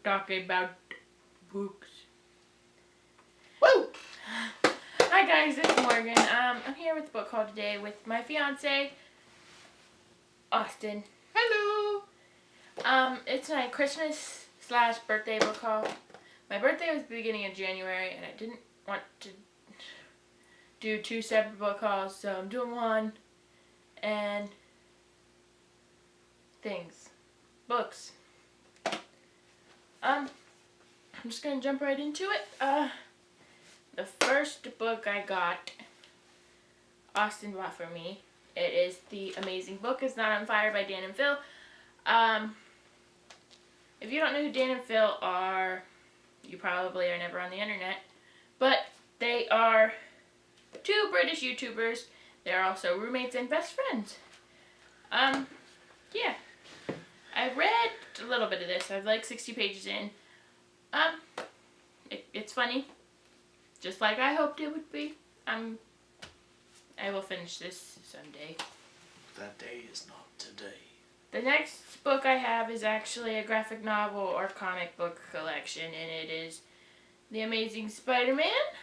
talking about books. Woo! Hi guys, it's Morgan. I'm here with a book haul today with my fiance, Austin. Hello! It's my Christmas/birthday book haul. My birthday was the beginning of January and I didn't want to do two separate book hauls, so I'm doing one. And books. I'm just gonna jump right into it. The first book I got, Austin bought for me. It is The Amazing Book Is Not on Fire by Dan and Phil. If you don't know who Dan and Phil are, you probably are never on the internet. But they are two British YouTubers. They're also roommates and best friends. Yeah. I read a little bit of this. I have like 60 pages in. It's funny. Just like I hoped it would be. I will finish this someday. That day is not today. The next book I have is actually a graphic novel or comic book collection, and it is The Amazing Spider-Man.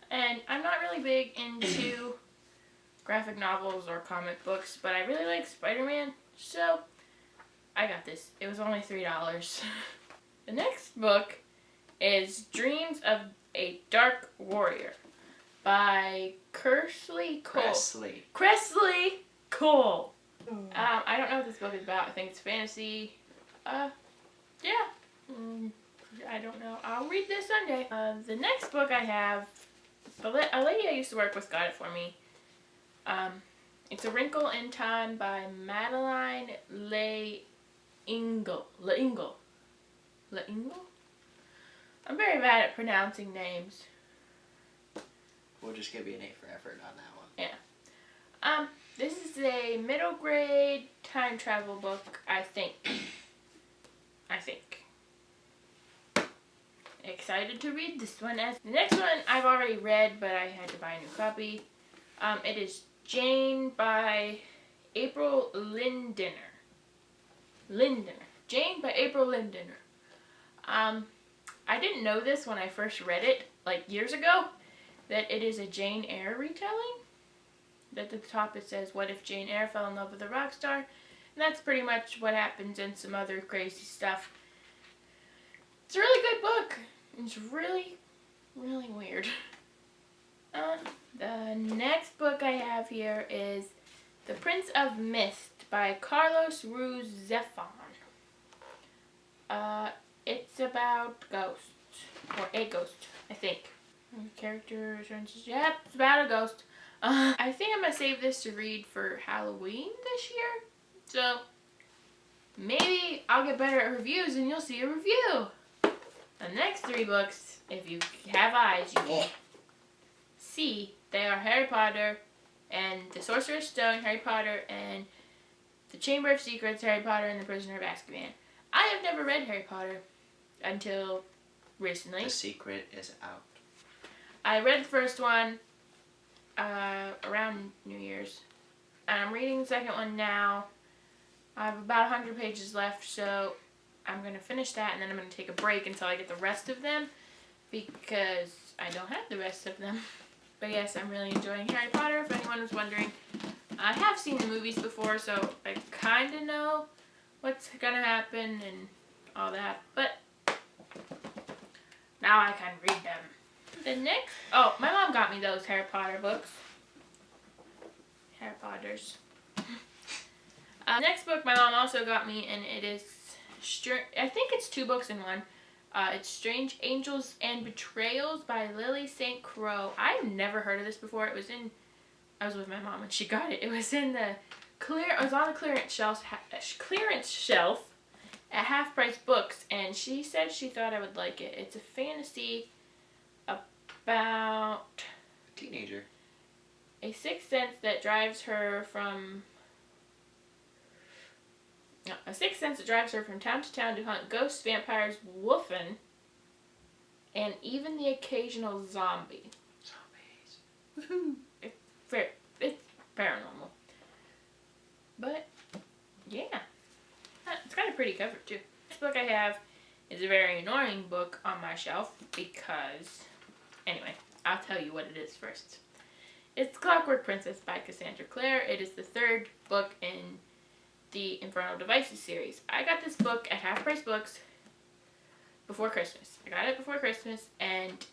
And I'm not really big into graphic novels or comic books, but I really like Spider-Man, so I got this. It was only $3. The next book is Dreams of a Dark Warrior by Kressley Cole. Kressley Cole. I don't know what this book is about. I think it's fantasy. Yeah. I don't know. I'll read this Sunday. The next book I have, a lady I used to work with got it for me. It's A Wrinkle in Time by Madeline L'Engle. I'm very bad at pronouncing names. We'll just give you an A for effort on that one. Yeah. This is a middle grade time travel book, I think. Excited to read this one. The next one I've already read, but I had to buy a new copy. It is Jane by April Lindner. Jane by April Lindner. I didn't know this when I first read it, like years ago, that it is a Jane Eyre retelling. At the top it says, "What if Jane Eyre fell in love with a rock star?" And that's pretty much what happens in some other crazy stuff. It's a really good book. It's really, really weird. The next book I have here is The Prince of Mist by Carlos Ruiz Zafón. It's about ghosts, or a ghost, I think. Character references, yep, it's about a ghost. I think I'm going to save this to read for Halloween this year. So, maybe I'll get better at reviews and you'll see a review. The next three books, if you have eyes, you will see. They are Harry Potter and The Sorcerer's Stone, Harry Potter, and The Chamber of Secrets, Harry Potter and the Prisoner of Azkaban. I have never read Harry Potter until recently. The secret is out. I read the first one around New Year's. And I'm reading the second one now. I have about 100 pages left, so I'm going to finish that and then I'm going to take a break until I get the rest of them because I don't have the rest of them. But yes, I'm really enjoying Harry Potter, if anyone was wondering. I have seen the movies before, so I kind of know what's going to happen and all that. But now I can read them. The next... Oh, my mom got me those Harry Potter books. Harry Potters. Next book my mom also got me, and it is... I think it's two books in one. It's Strange Angels and Betrayals by Lily St. Croix. I've never heard of this before. I was with my mom when she got it. It was in the it was on the clearance shelf at Half Price Books, and she said she thought I would like it. It's a fantasy about a teenager. A sixth sense that drives her from town to town to hunt ghosts, vampires, wolfen, and even the occasional zombie. Zombies. Woohoo! It's paranormal. But, yeah. It's got a pretty cover, too. Next book I have It's a very annoying book on my shelf because, anyway, I'll tell you what it is first. It's Clockwork Princess by Cassandra Clare. It is the third book in the Infernal Devices series. I got this book at Half Price Books before Christmas. I got it before Christmas, and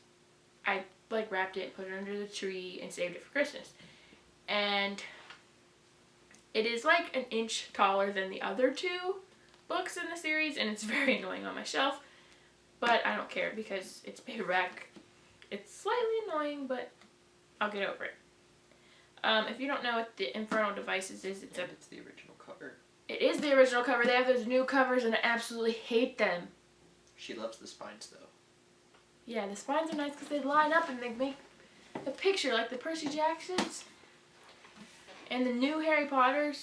I wrapped it, put it under the tree, and saved it for Christmas. And it is like an inch taller than the other two books in the series, and it's very annoying on my shelf, but I don't care because it's paperback. It's slightly annoying, but I'll get over it. If you don't know what the Infernal Devices is, It's the original cover. It is the original cover. They have those new covers, and I absolutely hate them. She loves the spines, though. Yeah, the spines are nice because they line up and they make a picture like the Percy Jacksons and the new Harry Potters.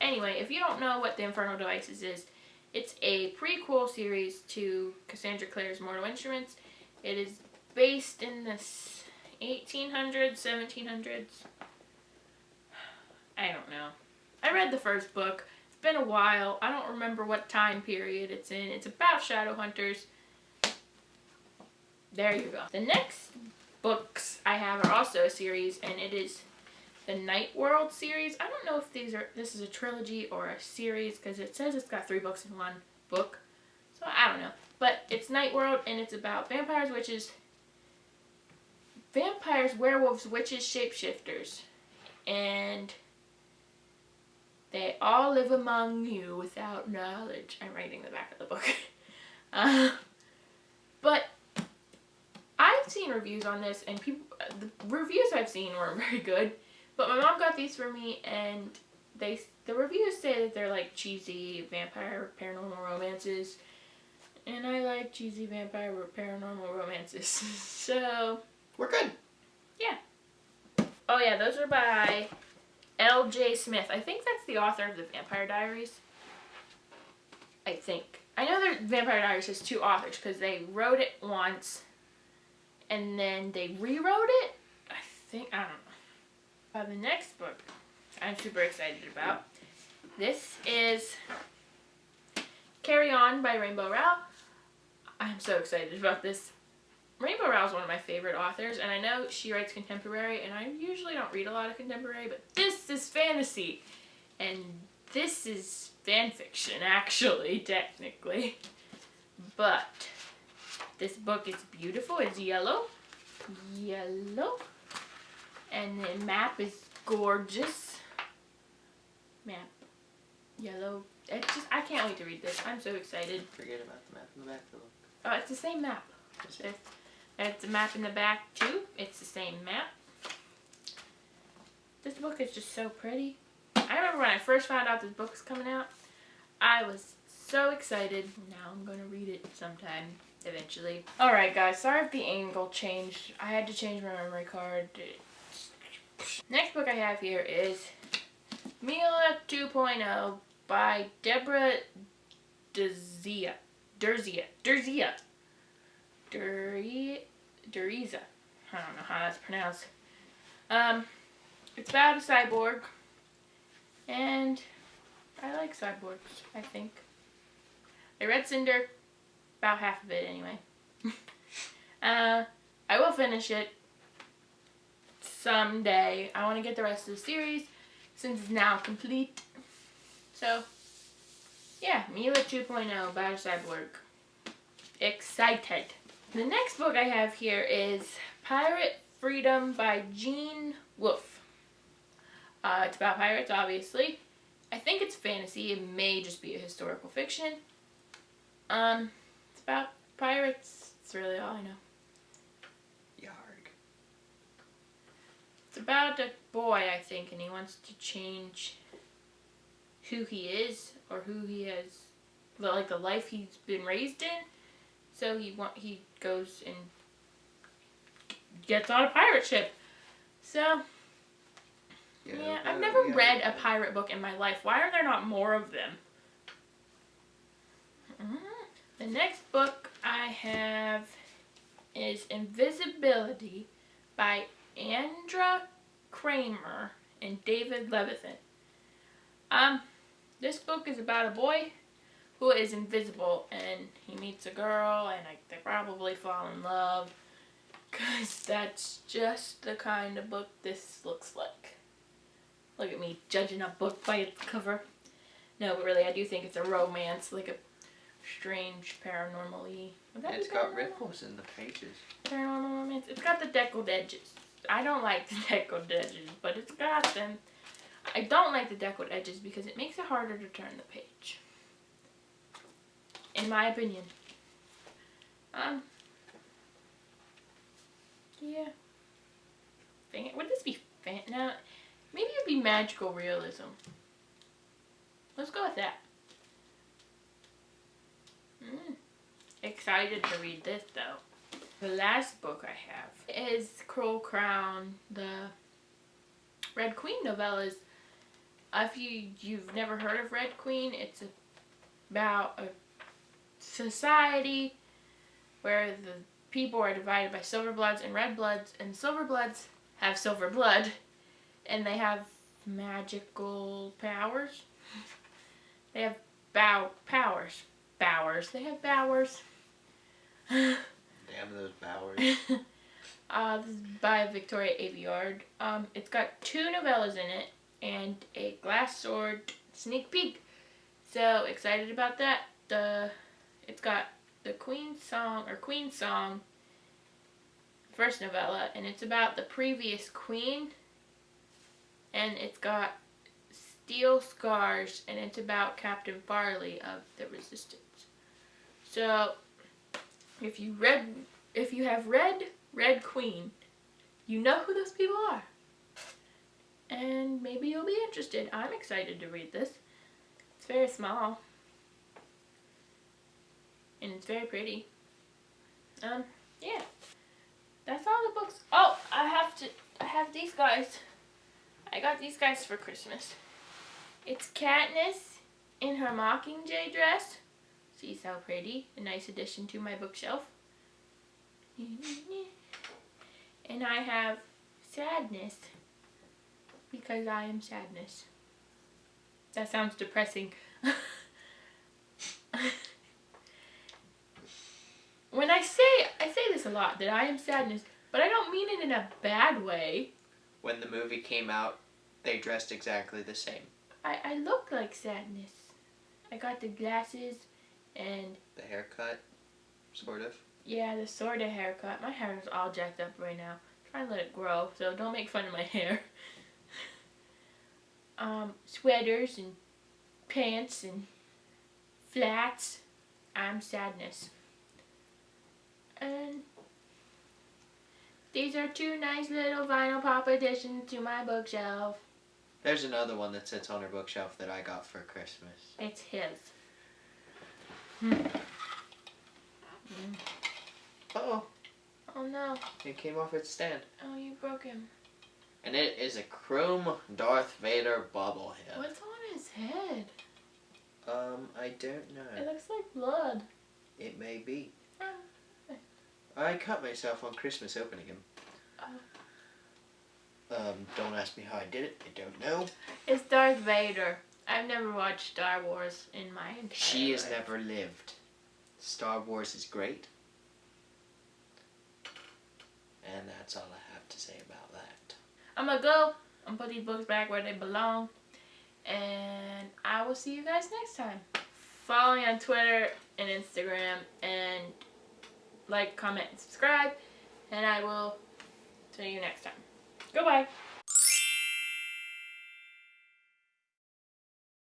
Anyway, if you don't know what the Infernal Devices is, it's a prequel series to Cassandra Clare's Mortal Instruments. It is based in the 1800s, 1700s. I don't know. I read the first book. It's been a while. I don't remember what time period it's in. It's about shadow hunters. There you go. The next books I have are also a series, and it is the Night World series. I don't know if this is a trilogy or a series because it says it's got 3 books in one book. So I don't know. But it's Night World, and it's about vampires, werewolves, witches, shapeshifters. And they all live among you without knowledge. I'm writing the back of the book. But I've seen reviews on this, and the reviews I've seen weren't very good. But my mom got these for me, and the reviews say that they're like cheesy vampire paranormal romances, and I like cheesy vampire paranormal romances. So We're good. yeah. Oh yeah, those are by L.J. Smith. I think that's the author of the Vampire Diaries. I think. I know that Vampire Diaries has 2 authors because they wrote it once and then they rewrote it. I don't know. The next book I'm super excited about. This is Carry On by Rainbow Rowell. I'm so excited about this. Rainbow Rowell is one of my favorite authors, and I know she writes contemporary, and I usually don't read a lot of contemporary, but this is fantasy, and this is fan fiction, actually, technically. But this book is beautiful. It's yellow, and the map is gorgeous. Map, yellow. I can't wait to read this. I'm so excited. Forget about the map in the back, though. Oh, it's the same map. There's a map in the back, too. It's the same map. This book is just so pretty. I remember when I first found out this book was coming out, I was so excited. Now I'm going to read it sometime, eventually. Alright, guys. Sorry if the angle changed. I had to change my memory card. Next book I have here is Mila 2.0 by Deborah Dereza. I don't know how that's pronounced. It's about a cyborg, and I like cyborgs, I think. I read Cinder, about half of it anyway. I will finish it someday. I want to get the rest of the series since it's now complete. So, yeah, Mila 2.0 by a cyborg. Excited. The next book I have here is Pirate Freedom by Gene Wolfe. It's about pirates, obviously. I think it's fantasy. It may just be a historical fiction. It's about pirates. That's really all I know. Yarg. It's about a boy, I think, and he wants to change who he is or who he has, like the life he's been raised in. So he goes and gets on a pirate ship. So, yeah, I've never read a pirate book in my life. Why are there not more of them? The next book I have is Invisibility by Andra Kramer and David Levithan. This book is about a boy who is invisible, and he meets a girl, and they probably fall in love, because that's just the kind of book this looks like. Look at me judging a book by its cover. No, but really, I do think it's a romance, like a strange paranormal-y. It's got ripples in the pages. Paranormal romance. It's got the deckled edges. I don't like the deckled edges, but it's got them. I don't like the deckled edges because it makes it harder to turn the page. In my opinion. Yeah. Would this be no? Maybe it'd be magical realism. Let's go with that. Excited to read this though. The last book I have is Kroll Crown, the Red Queen novellas. If you've never heard of Red Queen, it's about a society where the people are divided by Silverbloods and Redbloods, and Silverbloods have silver blood, and they have magical powers. They have powers. They have bowers. Damn those bowers. This is by Victoria Aveyard. It's got 2 novellas in it and a glass sword sneak peek. So excited about that. It's got the Queen's Song, first novella, and it's about the previous queen. And it's got Steel Scars, and it's about Captain Farley of the Resistance. So if you have read Red Queen, you know who those people are. And maybe you'll be interested. I'm excited to read this. It's very small. And it's very pretty. Yeah. That's all the books. Oh, I have these guys. I got these guys for Christmas. It's Katniss in her Mockingjay dress. See how pretty. A nice addition to my bookshelf. And I have Sadness, because I am sadness. That sounds depressing. When I say this a lot, that I am sadness, but I don't mean it in a bad way. When the movie came out, they dressed exactly the same. I look like sadness. I got the glasses and... The haircut, sort of. Yeah, the sort of haircut. My hair is all jacked up right now. I'm trying to let it grow, so don't make fun of my hair. Sweaters and pants and flats. I'm sadness. And these are 2 nice little vinyl pop additions to my bookshelf. There's another one that sits on her bookshelf that I got for Christmas. It's his. Uh-oh. Oh no. It came off its stand. Oh, you broke him. And it is a chrome Darth Vader bobblehead. What's on his head? I don't know. It looks like blood. It may be. Oh. I cut myself on Christmas opening him. Don't ask me how I did it. I don't know. It's Darth Vader. I've never watched Star Wars in my entire She has life. never lived. Star Wars is great. And that's all I have to say about that. I'm gonna go. I'm gonna put these books back where they belong. And I will see you guys next time. Follow me on Twitter and Instagram. And like, comment, and subscribe. And I will see you next time. Goodbye.